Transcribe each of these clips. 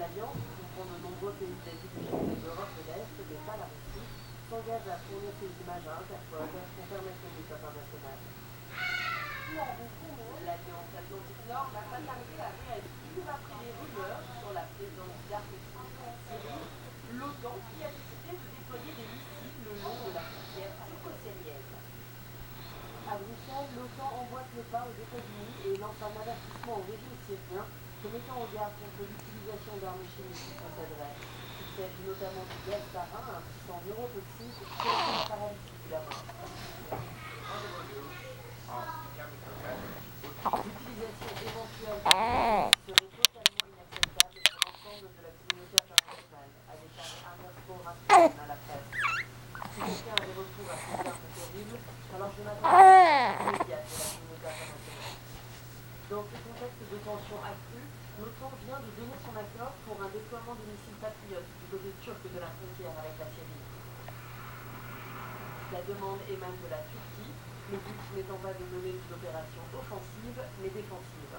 L'Alliance, qui comprend de nombreux pays d'Asie du Sud et d'Europe de l'Est, mais pas la Russie, s'engage à fournir ses images à Interpol pour permettre une lutte internationale. L'Alliance Atlantique Nord n'a pas tardé à réagir après les rumeurs sur la présence d'armes chimiques en Syrie. L'OTAN qui a décidé de déployer des missiles le long de la frontière turco-syrienne. À Bruxelles, l'OTAN emboîte le pas aux États-Unis et lance un avertissement au régime syrien se mettant en garde contre l'utilisation d'armes chimiques qui procéderaient. Il s'agit notamment du gaz sarin, un puissant neurotoxique qui paralyse la mort. L'utilisation éventuelle serait totalement inacceptable pour l'ensemble de la communauté internationale, a déclaré Anders Fogh Rasmussen à la presse. Si quelqu'un a des recours à ces armes terribles, alors je m'attends à une immédiate de la communauté internationale. Dans ce contexte de tension accrue, l'OTAN vient de donner son accord pour un déploiement de missiles patriotes du côté turc de la frontière avec la Syrie. La demande émane de la Turquie, le but n'étant pas de mener une opération offensive, mais défensive.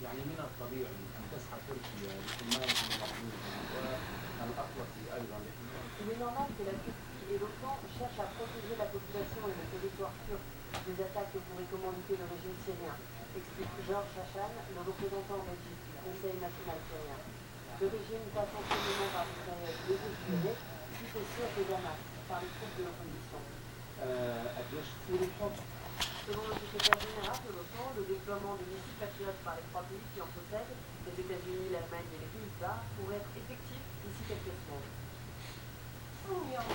يعني من الطبيعي أن تسعى تركيا لحماية المواطنين والأطلسي أيضا لحماية. Il est normal que la Turquie et l'OTAN cherchent à protéger la population et le territoire turc des attaques que pourrait commanditer le régime syrien, explique Georges Chachan, le représentant en Belgique du Conseil national syrien. Le régime passe en ce moment par une période désespérée suite au siège de Damas par les troupes de l'opposition. Selon le secrétaire général de l'OTAN, le déploiement de missiles patriotes par les trois pays qui en possèdent, les États-Unis, l'Allemagne et les Pays-Bas, pourrait être effectif d'ici quelques semaines. L'union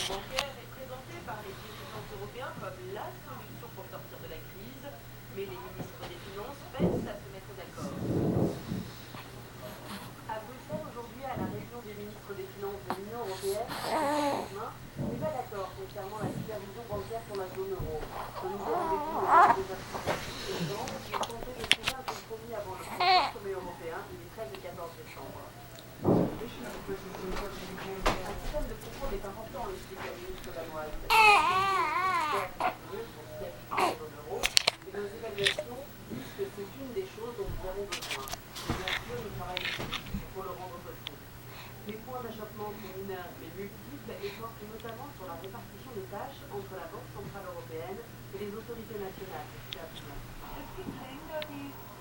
bancaire est présentée par les dirigeants européens comme la solution pour sortir de la crise, mais les ministres des Finances peinent à se mettre d'accord. À Bruxelles, aujourd'hui, à la réunion des ministres des Finances de l'Union européenne, n'est pas d'accord concernant la supervision bancaire pour la zone euro. Le nouveau rendez-vous des décembre qui est tenté de trouver un compromis avant le prochain sommet européen du 13 et 14 décembre. Un système de contrôle est important, explique la ministre danoise. Et nos évaluations disent que c'est une des choses dont nous avons besoin. Et bien sûr, nous travaillons pour le rendre possible. Les points d'achoppement sont mineurs mais multiples et portent notamment sur la répartition des tâches entre la Banque centrale européenne et les autorités nationales de supervision.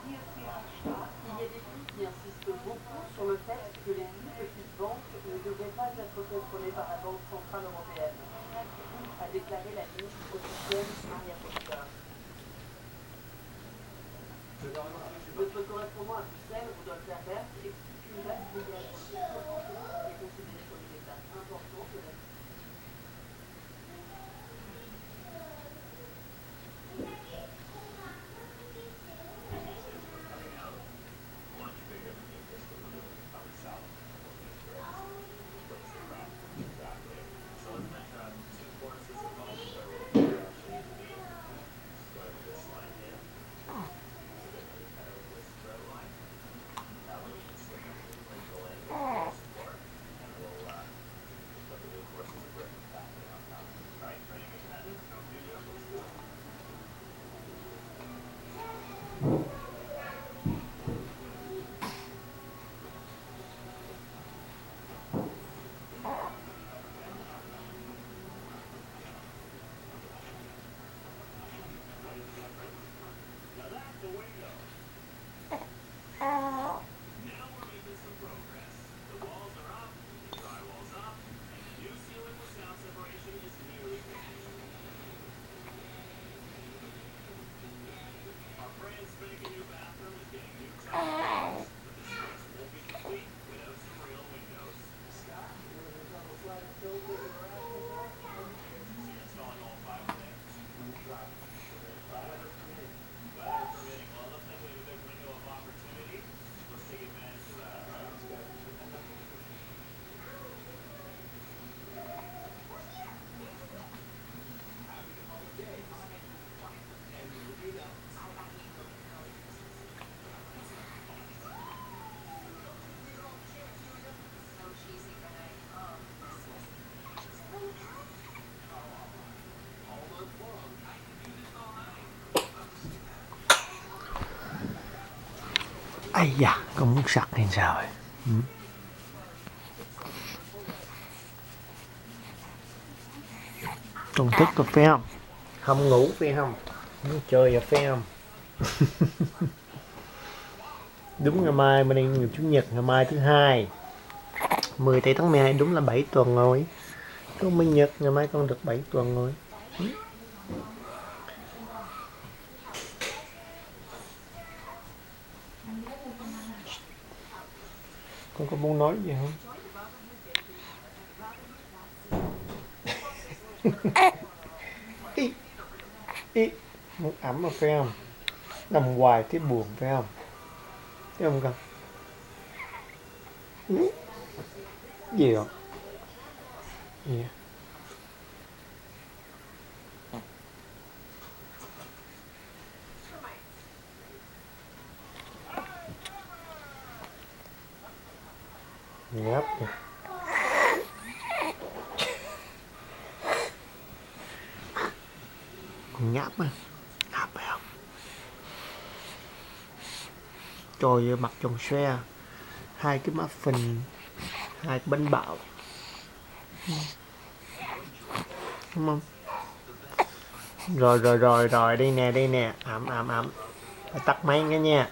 Il y a des pays qui insistent beaucoup sur le fait que les plus petites banques ne devraient pas être contrôlées par la Banque centrale européenne, a déclaré la ministre officielle Maria Popper. Notre correspondant à Bruxelles, Rudolf Herbert, explique qu'une base légale est considérée comme une étape importante de la Ây da, có muốn sặc hay sao vậy? Còn thức rồi phải không? Không ngủ phải không? Muốn chơi rồi phải không? Đúng ngày mai bên đây ngày chủ nhật, ngày mai thứ hai 10 tây tháng 12 đúng là 7 tuần rồi. Con minh nhật ngày mai con được 7 tuần rồi. Con có muốn nói gì không? Ý, ý. Muốn ẩm mà phải không? Nằm hoài thấy buồn phải không? Thấy không con? Gì rồi? Yeah. Nhấp kìa. Con nháp á. Nháp phải không? Trời ơi mặt tròn xoe. 2 cái muffin, 2 cái bánh bạo. Đúng không? Rồi đây nè, ẩm. Phải tắt máy cái nha.